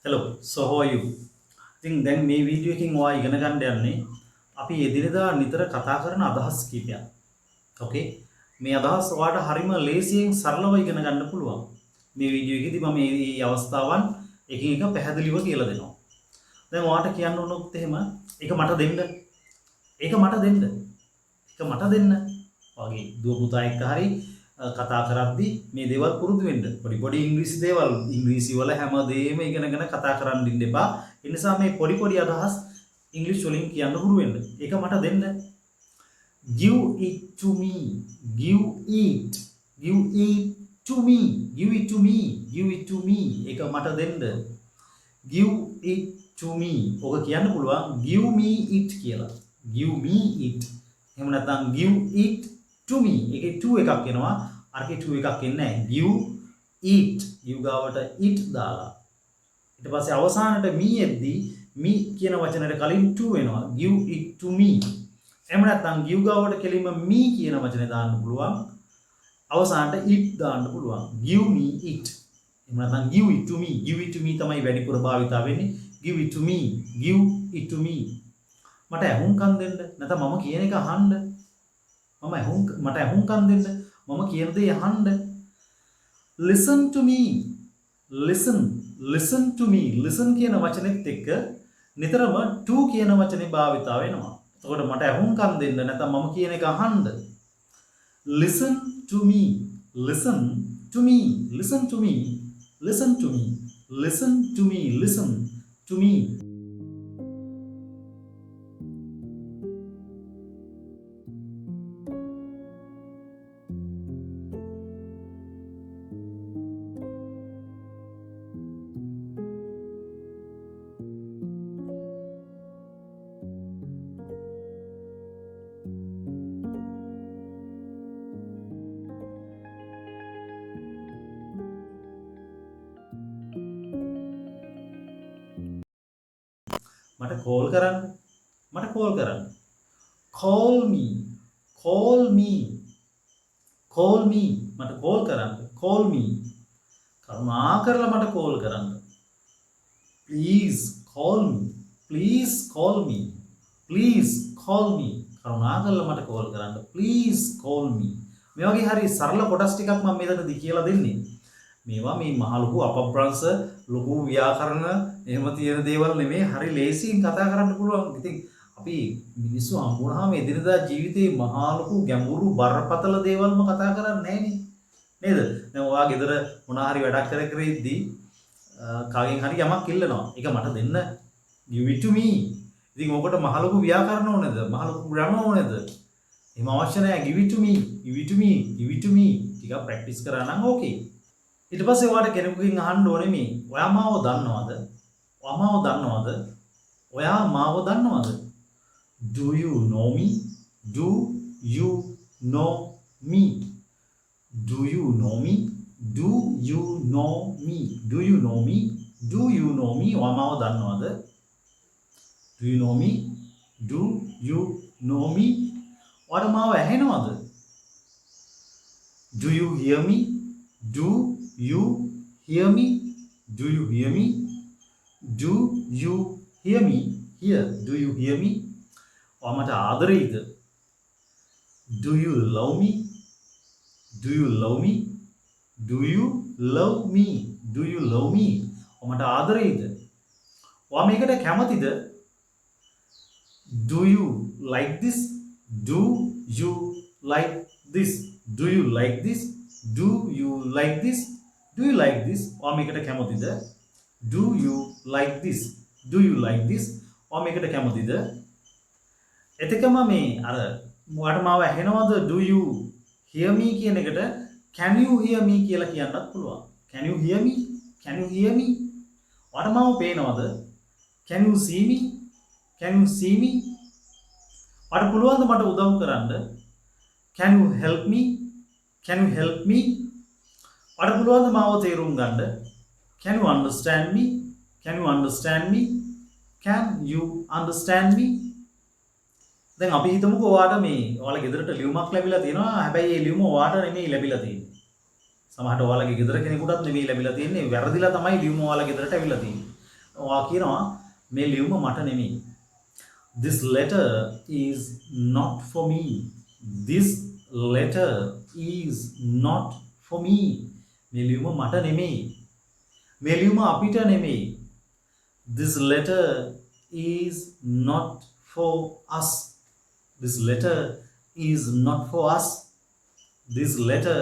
Hello, so how are you? ඉතින් දැන් මේ වීඩියෝ එකකින් ඔයා ඉගෙන ගන්න යන්නේ අපි එදිනෙදා නිතර කතා කරන අදහස් කීපයක්. ඕකේ? මේ අදහස් ඔයාට හරිම ලේසියෙන් සරලව ඉගෙන ගන්න පුළුවන්. මේ වීඩියෝ එකේදී මම මේ අවස්ථාවන් එකින් එක පැහැදිලිව කියලා දෙනවා. දැන් ඔයාට කියන්න උනොත් එහෙම ඒක මට දෙන්න. ඒක මට දෙන්න. ඒක මට දෙන්න. වගේ දුව පුතා එක්ක හරි කතා කරද්දී මේ දේවල් පුරුදු වෙන්න. පොඩි ඉංග්‍රීසි දේවල් ඉංග්‍රීසි වල හැමදේම ඉගෙනගෙන කතා කරන්න ඉන්න එපා. ඒ නිසා මේ පොඩි අදහස් ඉංග්‍රීසි වලින් කියන්න හුරු වෙන්න. ඒක මට දෙන්න. Give it to me. Give it. Give it to me. Give it to me. Give it to me. ඒක මට දෙන්න. Give it to me. ඔක කියන්න පුළුවන් give me it කියලා. Give me it. එහෙම නැත්නම් give it to me. ඒකේ to එකක් එනවා. අරකේ to එකක් එන්නේ නැහැ. Give it. give ගාවට it දාලා. ඊට පස්සේ අවසානට me එද්දී me කියන වචනයට කලින් to එනවා. Give it to me. එහෙම නැත්නම් give ගාවට කෙලින්ම me කියන වචනේ දාන්න පුළුවන්. අවසානට it දාන්න පුළුවන්. Give me it. එහෙම නැත්නම් give it to me. Give it to me තමයි වැඩිපුර භාවිතා වෙන්නේ. Give it to me. Give it to me. මට ඇහුම්කන් දෙන්න. නැත්නම් මම කියන එක අහන්න. මට ඇහුම්කන් දෙන්න. මම කියන දේ අහන්න. Listen to me. Listen to me. Listen කියන වචනේත් එක්ක නිතරම to කියන වචනේ භාවිතා වෙනවා. එතකොට මට ඇහුම්කන් දෙන්න නැත්නම් මම කියන එක අහන්න. Listen to me. Listen to me. Listen to me. Listen to me. Listen to me. Listen to me. මට කෝල් කරන්න. call me. මට කෝල් කරන්න. call me. කරුණාකරලා මට කෝල් කරන්න. please call me. කරුණාකරලා මට කෝල් කරන්න. please call me. මේ වගේ හරි සරල කොටස් ටිකක් මම මෙතනදී කියලා දෙන්නේ. මේවා මේ මහ ලොකු අපබ්‍රංශ ලොකු ව්‍යාකරණ එහෙම තියෙන දේවල් නෙමෙයි, හරි ලේසියෙන් කතා කරන්න පුළුවන්. ඉතින් අපි මිනිස්සු හම්බුනහම එදිනදා ජීවිතේ මහා ලොකු ගැඹුරු බරපතල දේවල්ම කතා කරන්නේ නැහනේ. නේද? දැන් ඔයා ගෙදර මොනවා හරි වැඩක් කර ඉද්දී කාගෙන් හරි යමක් ඉල්ලනවා. ඒක මට දෙන්න. give it to me. ඉතින් ඔකට මහ ලොකු ව්‍යාකරණ ඕනේද? මහ ලොකු ග්‍රැමර් ඕනේද? එහෙම අවශ්‍ය නැහැ. give it to me. ටිකක් ප්‍රැක්ටිස් කරා නම් ඕකේ. ඊට පස්සේ ඔයාට කෙනෙකුගෙන් අහන්න ඕනේ මේ ඔයා මාව දන්නවද? Do you know me? Do you know me? Do you know me? Do you know me? Do you know me? Do you know me? ඔයා මාව දන්නවද? Do you know me? Do you know me? ඔයාට මාව ඇහෙනවද? Do you hear me? Do you hear me? Do you hear me? Do you hear me? Do you hear me? ඔයා මට ආදරෙයිද? Do you love me? Do you love me? Do you love me? Do you love me? ඔයා මට ආදරෙයිද? ඔයා මේකට කැමතිද? Do you like this? Do you like this? Do you like this? Do you like this? Do you like this? ඔයා මේකට කැමතිද? Do you like this? Do you like this? ඔයා මේකට කැමතිද? එතකම මේ අර ඔයාට මාව ඇහෙනවද? Do you hear me කියන එකට can you hear me කියලා කියන්නත් පුළුවන්. Can you hear me? Can you hear me? ඔයාට මාව පේනවද? Can you see me? Can you see me? ඔයාට පුළුවන්ද මට උදව් කරන්න? Can you help me? Can you help me? ඔයාට පුළුවන්ද මාව තේරුම් ගන්න? Can you understand me? Can you understand me? Can you understand me? දැන් අපි හිතමුකෝ ඔයාට මේ ඔයාලා ගෙදරට ලියුමක් ලැබිලා තියෙනවා. හැබැයි ඒ ලියුම ඔයාට නෙමෙයි ලැබිලා තියෙන්නේ. සමහරට ඔයාලගේ ගෙදර කෙනෙකුටත් නෙමෙයි ලැබිලා තියෙන්නේ. වැරදිලා තමයි ලියුම ඔයාලා ගෙදරට ඇවිල්ලා තියෙන්නේ. ඔයා කියනවා මේ ලියුම මට නෙමෙයි. This letter is not for me. This letter is not for me. මේ ලියුම මට නෙමෙයි. මේ ලියුම අපිට නෙමෙයි. This letter is not for us. This letter is not for us. This letter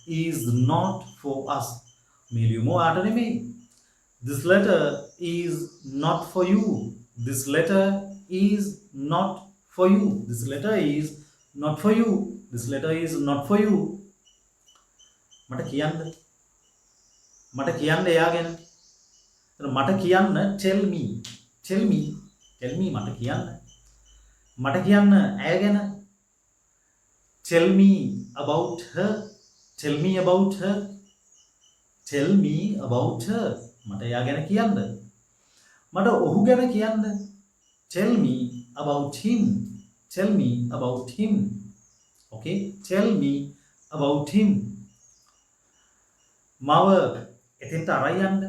is not for us. මේ ලියුම ඔයාට නෙමෙයි. This letter is not for you. This letter is not for you. This letter is not for you. This letter is not for you. මට කියන්න එයා ගැන. මට කියන්න tell me. Tell me මට කියන්න. මට කියන්න ඇය ගැන. Tell me about her. Tell me about her. Tell me about her. මට එයා ගැන කියන්න. මට ඔහු ගැන කියන්න. Tell me about him. Tell me about him. Okay? Tell me about him. මාව එතෙන්ට අරන් යන්න.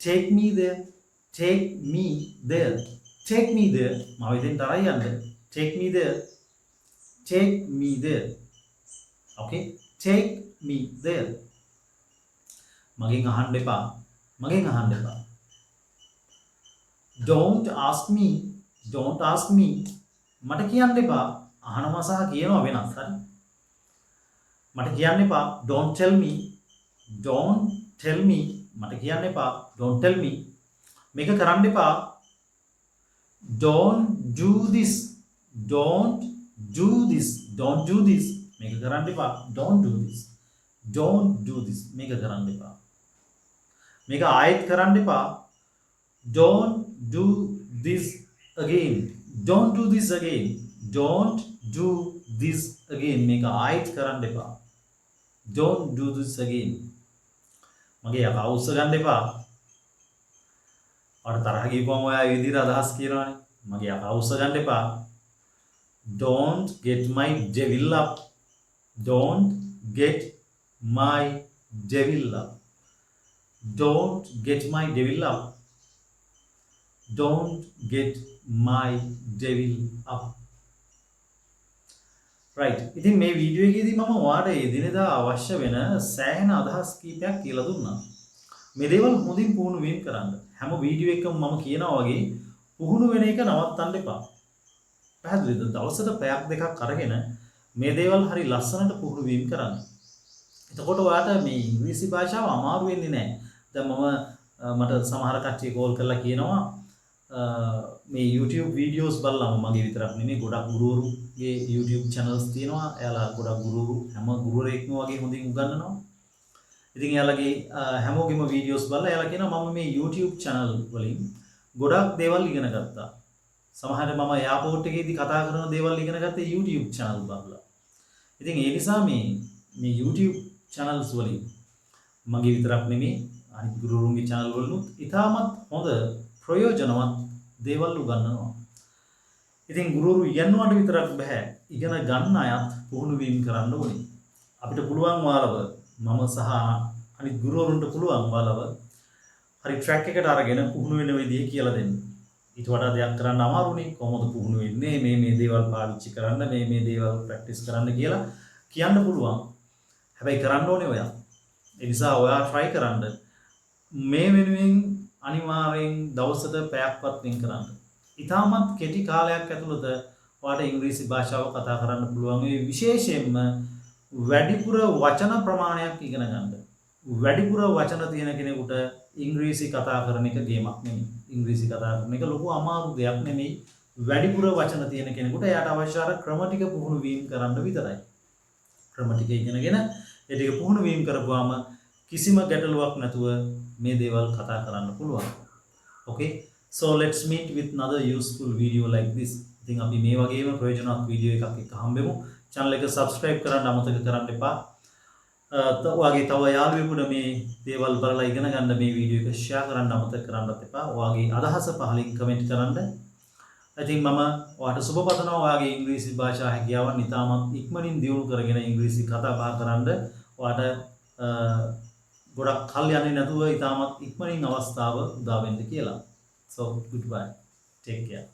Take me there. Take me there. Take me there. මාව එතෙන්ට අරන් යන්න. Take me there. Take me there. Okay? Take me there. මගෙන් අහන්න එපා. Don't ask me. Don't ask me. මට කියන්න එපා. අහනවා සහ කියනවා වෙනස්. හරි? මට කියන්න එපා. Don't tell me. Don't tell me. මට කියන්න එපා. Don't tell me. මේක කරන්න එපා. Don't do this. Don't do this. Don't do this. මේක කරන්න එපා. Don't do this. Don't do this. මේක කරන්න එපා. මේක ආයෙත් කරන්න එපා. Don't do this again. Don't do this again. Don't do this again. මේක ආයෙත් කරන්න එපා. Don't do this again. මගේ යකා උස්ස ගන්න එපා. අර තරහ ගිහපුවම ඔයා ඒ විදිහට අදහස් කියනවනේ. මගේ යකා උස්ස ගන්න එපා. Don't get my devil up. Don't get my devil up. Don't get my devil up. Don't get my devil up. Right. ඉතින් මේ වීඩියෝ එකේදී මම ඔයාලට එදිනෙදා අවශ්‍ය වෙන සෑහෙන අදහස් කීපයක් කියලා දුන්නා. මේ දේවල් හොඳින් පුහුණු වීම කරන්න. හැම වීඩියෝ එකකම මම කියනවා වගේ පුහුණු වෙන එක නවත්තන්න එපා. පැහැදිලිද? දවසට පැයක් දෙකක් අරගෙන මේ දේවල් හරි ලස්සනට පුහුණු වීම කරන්න. එතකොට ඔයාලට මේ ඉංග්‍රීසි භාෂාව අමාරු වෙන්නේ නැහැ. දැන් මට සමහර කට්ටිය කෝල් කරලා කියනවා මේ YouTube videos බලලා මගේ විතරක් නෙමෙයි ගොඩක් ගුරුවරුගේ YouTube channels තියෙනවා. එයාලා ගොඩක් ගුරුවරු හැම ගුරුවරයෙක්ම වගේ හොඳින් උගන්වනවා. ඉතින් එයාලගේ හැමෝගෙම videos බලලා එයාලා කියනවා මම මේ YouTube channel වලින් ගොඩක් දේවල් ඉගෙන ගත්තා. සමහරවිට මම එයාපෝට් එකේදී කතා කරන දේවල් ඉගෙන ගත්තේ YouTube channel බලලා. ඉතින් ඒ නිසා මේ YouTube channels වලින් මගේ විතරක් නෙමෙයි අනිත් ගුරුවරුන්ගේ channel වලුත් ඉතාමත් හොඳ ප්‍රයෝජනවත් දේවල් උගන්වනවා. ඉතින් ගුරුවරු ඉගෙනුවාට විතරක් බෑ. ඉගෙන ගන්න අයත් පුහුණු වීම කරන්න ඕනේ. අපිට පුළුවන් ඔයාලව මම සහ අනිත් ගුරුවරුන්ට පුළුවන් ඔයාලව හරි ට්‍රැක් එකට අරගෙන පුහුණු වෙන විදිහ කියලා දෙන්න. ඊට වඩා දෙයක් කරන්න අමාරුනේ. කොහොමද පුහුණු වෙන්නේ? මේ දේවල් පාවිච්චි කරන්න, මේ දේවල් ප්‍රැක්ටිස් කරන්න කියලා කියන්න පුළුවන්. හැබැයි කරන්න ඕනේ ඔයා. ඒ නිසා ඔයා try කරන්න. මේ වෙනුවෙන් අනිවාර්යෙන් දවසට පැයක්වත් වෙන් කරන්න. ඉතාමත් කෙටි කාලයක් ඇතුළත ඔයාලට ඉංග්‍රීසි භාෂාව කතා කරන්න පුළුවන්. ඒ විශේෂයෙන්ම වැඩිපුර වචන ප්‍රමාණයක් ඉගෙන ගන්න. වැඩිපුර වචන තියෙන කෙනෙකුට ඉංග්‍රීසි කතා කරන එක ගේමක් නෙමෙයි. ඉංග්‍රීසි කතා කරන එක ලොකු අමාරු දෙයක් නෙමෙයි. වැඩිපුර වචන තියෙන කෙනෙකුට එයාට අවශ්‍ය අර ක්‍රම ටික පුහුණු වීම කරන්න විතරයි. ක්‍රම ටික ඉගෙනගෙන ඒ ටික පුහුණු වීම කරපුවාම කිසිම ගැටලුවක් නැතුව මේ දේවල් කතා කරන්න පුළුවන්. Okay, so let's meet with another useful video like this. ඉතින් අපි මේ වගේම ප්‍රයෝජනවත් වීඩියෝ එකක් එක්ක හම්බෙමු. channel එක subscribe කරන්න අමතක කරන්න එපා. ඔයාගේ තව යාළුවෙකුට මේ දේවල් බලලා ඉගෙන ගන්න මේ වීඩියෝ එක share කරන්න අමතක කරන්නත් එපා. ඔයාගේ අදහස පහලින් comment කරන්න. ඉතින් මම ඔයාට සුබ පතනවා. ඔයාගේ ඉංග්‍රීසි භාෂා හැකියාවන් ඉතාමත් ඉක්මනින් දියුණු කරගෙන ඉංග්‍රීසි කතා බහ කරන්න ඔයාට ගොඩක් කල් යන්නේ නැතුව ඉතාමත් ඉක්මනින් අවස්ථාව උදා වෙන්න කියලා. So goodbye. Take care.